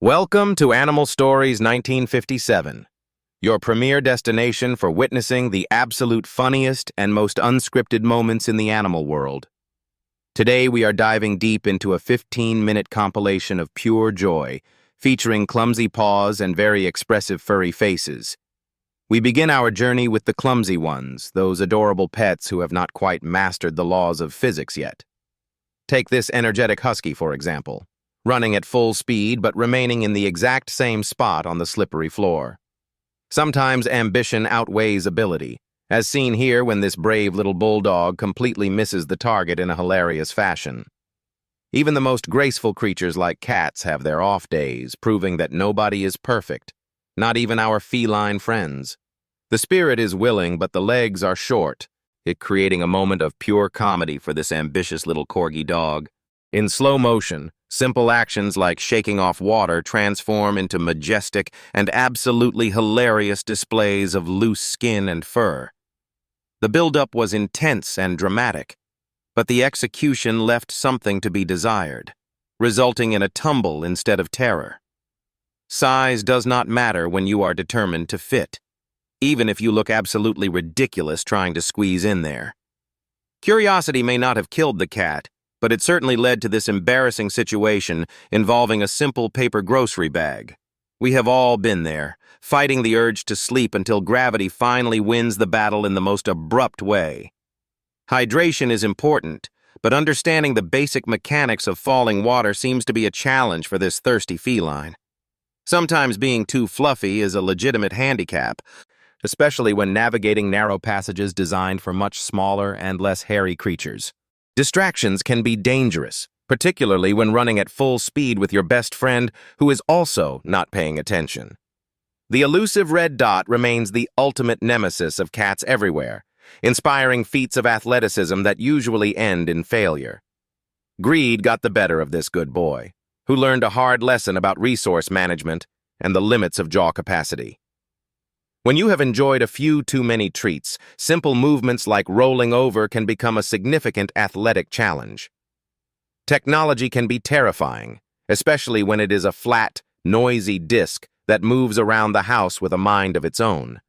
Welcome to Animal Stories 1957, your premier destination for witnessing the absolute funniest and most unscripted moments in the animal world. Today we are diving deep into a 15-minute compilation of pure joy, featuring clumsy paws and very expressive furry faces. We begin our journey with the clumsy ones, those adorable pets who have not quite mastered the laws of physics yet. Take this energetic husky, for example, running at full speed but remaining in the exact same spot on the slippery floor. Sometimes ambition outweighs ability, as seen here when this brave little bulldog completely misses the target in a hilarious fashion. Even the most graceful creatures like cats have their off days, proving that nobody is perfect, not even our feline friends. The spirit is willing, but the legs are short, it creating a moment of pure comedy for this ambitious little corgi dog. In slow motion, simple actions like shaking off water transform into majestic and absolutely hilarious displays of loose skin and fur. The build-up was intense and dramatic, but the execution left something to be desired, resulting in a tumble instead of terror. Size does not matter when you are determined to fit, even if you look absolutely ridiculous trying to squeeze in there. Curiosity may not have killed the cat, but it certainly led to this embarrassing situation involving a simple paper grocery bag. We have all been there, fighting the urge to sleep until gravity finally wins the battle in the most abrupt way. Hydration is important, but understanding the basic mechanics of falling water seems to be a challenge for this thirsty feline. Sometimes being too fluffy is a legitimate handicap, especially when navigating narrow passages designed for much smaller and less hairy creatures. Distractions can be dangerous, particularly when running at full speed with your best friend who is also not paying attention. The elusive red dot remains the ultimate nemesis of cats everywhere, inspiring feats of athleticism that usually end in failure. Greed got the better of this good boy, who learned a hard lesson about resource management and the limits of jaw capacity. When you have enjoyed a few too many treats, simple movements like rolling over can become a significant athletic challenge. Technology can be terrifying, especially when it is a flat, noisy disc that moves around the house with a mind of its own.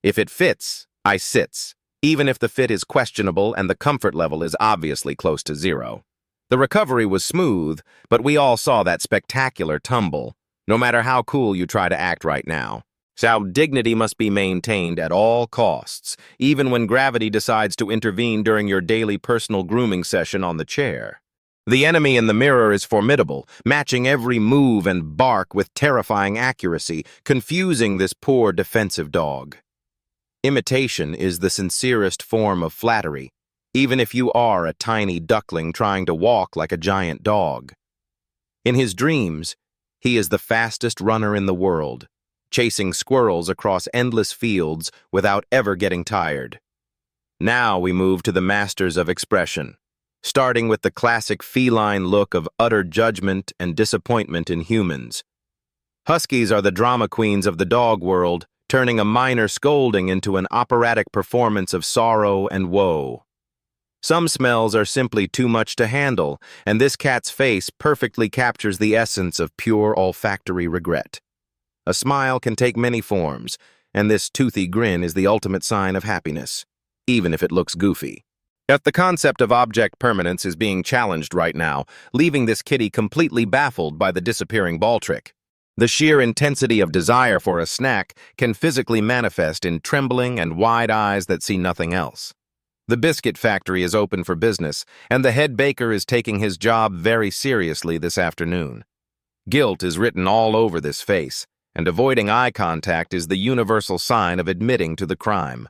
If it fits, I sits, even if the fit is questionable and the comfort level is obviously close to zero. The recovery was smooth, but we all saw that spectacular tumble, no matter how cool you try to act right now. So dignity must be maintained at all costs, even when gravity decides to intervene during your daily personal grooming session on the chair. The enemy in the mirror is formidable, matching every move and bark with terrifying accuracy, confusing this poor defensive dog. Imitation is the sincerest form of flattery, even if you are a tiny duckling trying to walk like a giant dog. In his dreams, he is the fastest runner in the world, chasing squirrels across endless fields without ever getting tired. Now we move to the masters of expression, starting with the classic feline look of utter judgment and disappointment in humans. Huskies are the drama queens of the dog world, turning a minor scolding into an operatic performance of sorrow and woe. Some smells are simply too much to handle, and this cat's face perfectly captures the essence of pure olfactory regret. A smile can take many forms, and this toothy grin is the ultimate sign of happiness, even if it looks goofy. Yet the concept of object permanence is being challenged right now, leaving this kitty completely baffled by the disappearing ball trick. The sheer intensity of desire for a snack can physically manifest in trembling and wide eyes that see nothing else. The biscuit factory is open for business, and the head baker is taking his job very seriously this afternoon. Guilt is written all over this face, and avoiding eye contact is the universal sign of admitting to the crime.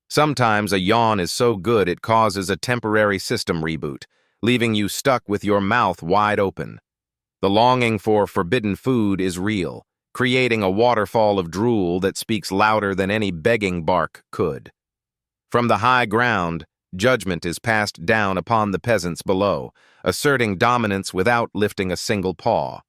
Sometimes a yawn is so good it causes a temporary system reboot, leaving you stuck with your mouth wide open. The longing for forbidden food is real, creating a waterfall of drool that speaks louder than any begging bark could. From the high ground, judgment is passed down upon the peasants below, asserting dominance without lifting a single paw.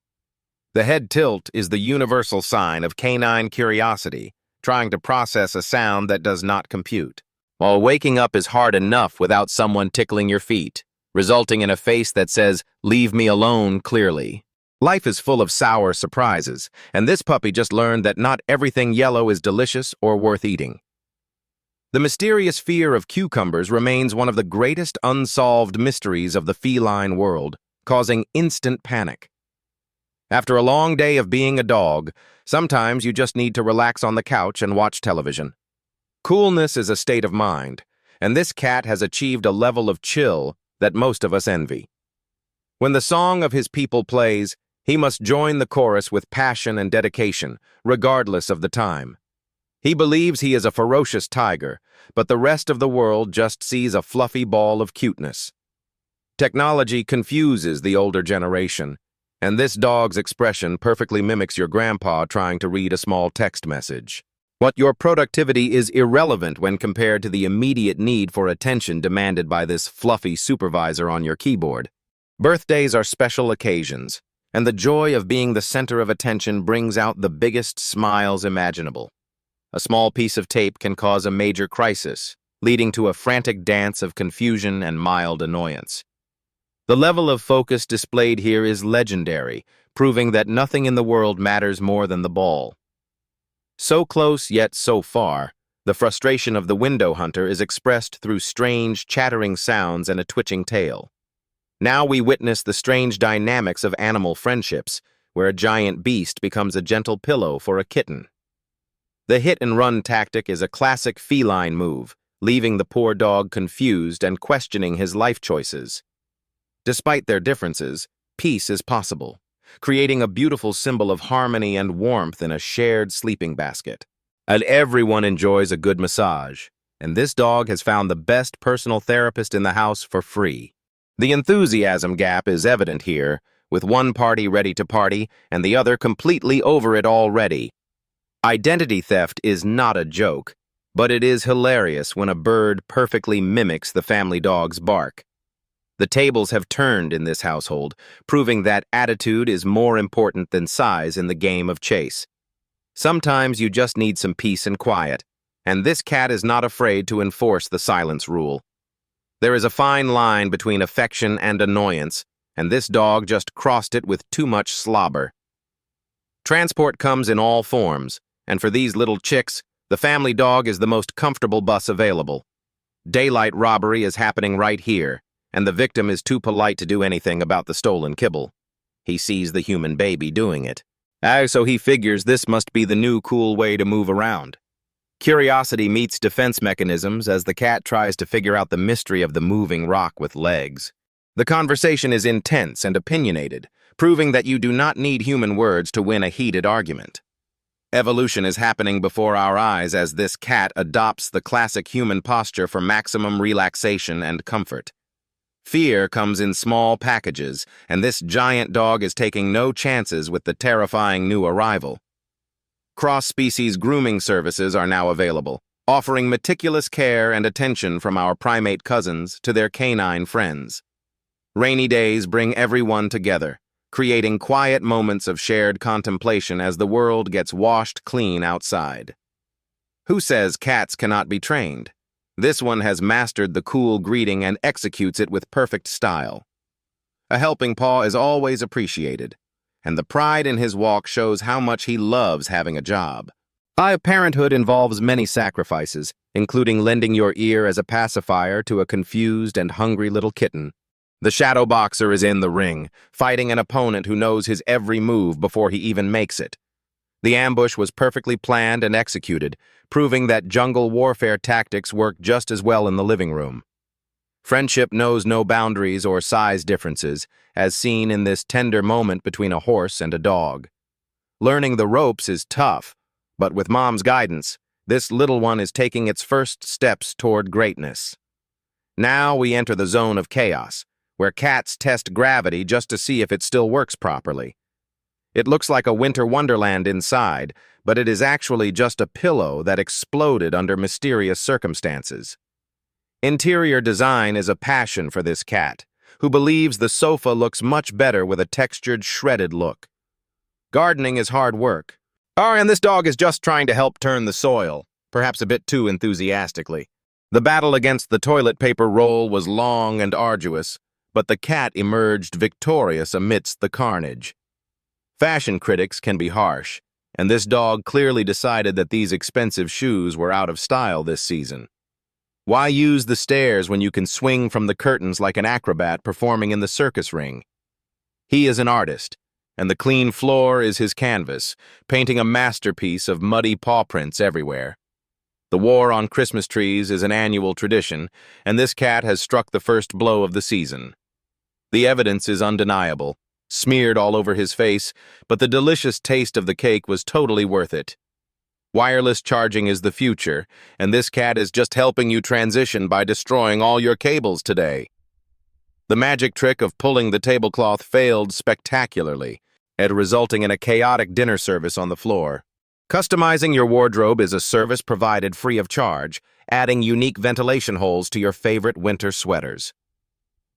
The head tilt is the universal sign of canine curiosity, trying to process a sound that does not compute. While waking up is hard enough without someone tickling your feet, resulting in a face that says, "Leave me alone," clearly. Life is full of sour surprises, and this puppy just learned that not everything yellow is delicious or worth eating. The mysterious fear of cucumbers remains one of the greatest unsolved mysteries of the feline world, causing instant panic. After a long day of being a dog, sometimes you just need to relax on the couch and watch television. Coolness is a state of mind, and this cat has achieved a level of chill that most of us envy. When the song of his people plays, he must join the chorus with passion and dedication, regardless of the time. He believes he is a ferocious tiger, but the rest of the world just sees a fluffy ball of cuteness. Technology confuses the older generation, and this dog's expression perfectly mimics your grandpa trying to read a small text message. But your productivity is irrelevant when compared to the immediate need for attention demanded by this fluffy supervisor on your keyboard. Birthdays are special occasions, and the joy of being the center of attention brings out the biggest smiles imaginable. A small piece of tape can cause a major crisis, leading to a frantic dance of confusion and mild annoyance. The level of focus displayed here is legendary, proving that nothing in the world matters more than the ball. So close yet so far, the frustration of the window hunter is expressed through strange, chattering sounds and a twitching tail. Now we witness the strange dynamics of animal friendships, where a giant beast becomes a gentle pillow for a kitten. The hit-and-run tactic is a classic feline move, leaving the poor dog confused and questioning his life choices. Despite their differences, peace is possible, creating a beautiful symbol of harmony and warmth in a shared sleeping basket. And everyone enjoys a good massage, and this dog has found the best personal therapist in the house for free. The enthusiasm gap is evident here, with one party ready to party and the other completely over it already. Identity theft is not a joke, but it is hilarious when a bird perfectly mimics the family dog's bark. The tables have turned in this household, proving that attitude is more important than size in the game of chase. Sometimes you just need some peace and quiet, and this cat is not afraid to enforce the silence rule. There is a fine line between affection and annoyance, and this dog just crossed it with too much slobber. Transport comes in all forms, and for these little chicks, the family dog is the most comfortable bus available. Daylight robbery is happening right here, and the victim is too polite to do anything about the stolen kibble. He sees the human baby doing it. So he figures this must be the new cool way to move around. Curiosity meets defense mechanisms as the cat tries to figure out the mystery of the moving rock with legs. The conversation is intense and opinionated, proving that you do not need human words to win a heated argument. Evolution is happening before our eyes as this cat adopts the classic human posture for maximum relaxation and comfort. Fear comes in small packages, and this giant dog is taking no chances with the terrifying new arrival. Cross-species grooming services are now available, offering meticulous care and attention from our primate cousins to their canine friends. Rainy days bring everyone together, creating quiet moments of shared contemplation as the world gets washed clean outside. Who says cats cannot be trained? This one has mastered the cool greeting and executes it with perfect style. A helping paw is always appreciated, and the pride in his walk shows how much he loves having a job. Parenthood involves many sacrifices, including lending your ear as a pacifier to a confused and hungry little kitten. The shadow boxer is in the ring, fighting an opponent who knows his every move before he even makes it. The ambush was perfectly planned and executed, proving that jungle warfare tactics work just as well in the living room. Friendship knows no boundaries or size differences, as seen in this tender moment between a horse and a dog. Learning the ropes is tough, but with Mom's guidance, this little one is taking its first steps toward greatness. Now we enter the zone of chaos, where cats test gravity just to see if it still works properly. It looks like a winter wonderland inside, but it is actually just a pillow that exploded under mysterious circumstances. Interior design is a passion for this cat, who believes the sofa looks much better with a textured, shredded look. Gardening is hard work. And this dog is just trying to help turn the soil, perhaps a bit too enthusiastically. The battle against the toilet paper roll was long and arduous, but the cat emerged victorious amidst the carnage. Fashion critics can be harsh, and this dog clearly decided that these expensive shoes were out of style this season. Why use the stairs when you can swing from the curtains like an acrobat performing in the circus ring? He is an artist, and the clean floor is his canvas, painting a masterpiece of muddy paw prints everywhere. The war on Christmas trees is an annual tradition, and this cat has struck the first blow of the season. The evidence is undeniable, smeared all over his face, but the delicious taste of the cake was totally worth it. Wireless charging is the future, and this cat is just helping you transition by destroying all your cables today. The magic trick of pulling the tablecloth failed spectacularly, resulting in a chaotic dinner service on the floor. Customizing your wardrobe is a service provided free of charge, adding unique ventilation holes to your favorite winter sweaters.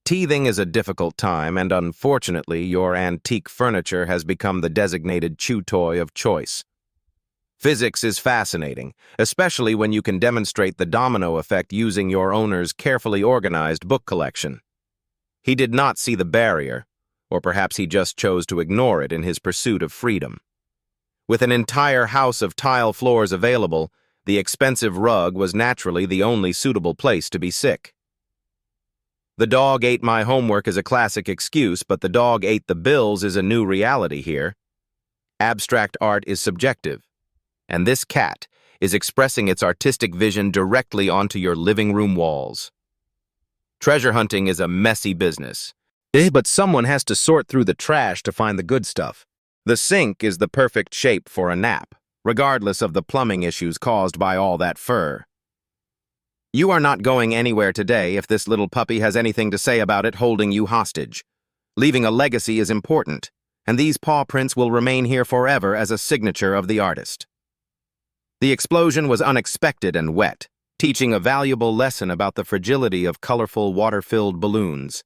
Teething is a difficult time, and unfortunately, your antique furniture has become the designated chew toy of choice. Physics is fascinating, especially when you can demonstrate the domino effect using your owner's carefully organized book collection. He did not see the barrier, or perhaps he just chose to ignore it in his pursuit of freedom. With an entire house of tile floors available, the expensive rug was naturally the only suitable place to be sick. The dog ate my homework is a classic excuse, but the dog ate the bills is a new reality here. Abstract art is subjective, and this cat is expressing its artistic vision directly onto your living room walls. Treasure hunting is a messy business, but someone has to sort through the trash to find the good stuff. The sink is the perfect shape for a nap, regardless of the plumbing issues caused by all that fur. You are not going anywhere today if this little puppy has anything to say about it holding you hostage. Leaving a legacy is important, and these paw prints will remain here forever as a signature of the artist. The explosion was unexpected and wet, teaching a valuable lesson about the fragility of colorful water-filled balloons.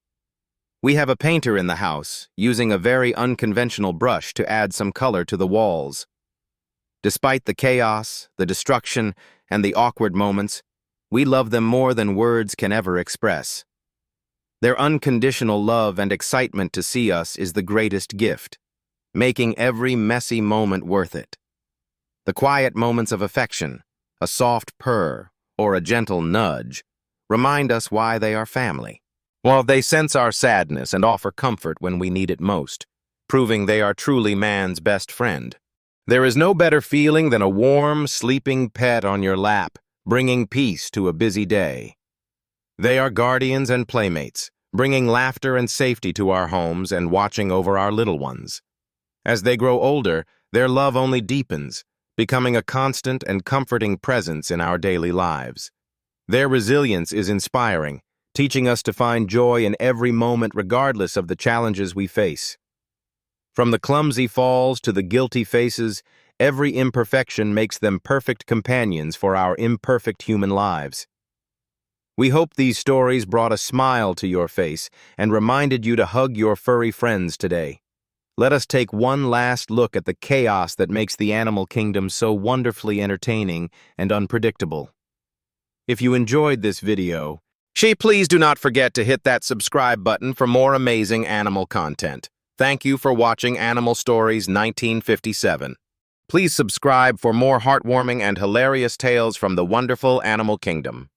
We have a painter in the house, using a very unconventional brush to add some color to the walls. Despite the chaos, the destruction, and the awkward moments, we love them more than words can ever express. Their unconditional love and excitement to see us is the greatest gift, making every messy moment worth it. The quiet moments of affection, a soft purr, or a gentle nudge, remind us why they are family. While they sense our sadness and offer comfort when we need it most, proving they are truly man's best friend. There is no better feeling than a warm, sleeping pet on your lap, bringing peace to a busy day. They are guardians and playmates, bringing laughter and safety to our homes and watching over our little ones. As they grow older, their love only deepens, becoming a constant and comforting presence in our daily lives. Their resilience is inspiring, teaching us to find joy in every moment regardless of the challenges we face. From the clumsy falls to the guilty faces, every imperfection makes them perfect companions for our imperfect human lives. We hope these stories brought a smile to your face and reminded you to hug your furry friends today. Let us take one last look at the chaos that makes the animal kingdom so wonderfully entertaining and unpredictable. If you enjoyed this video, please do not forget to hit that subscribe button for more amazing animal content. Thank you for watching Animal Stories 1957. Please subscribe for more heartwarming and hilarious tales from the wonderful animal kingdom.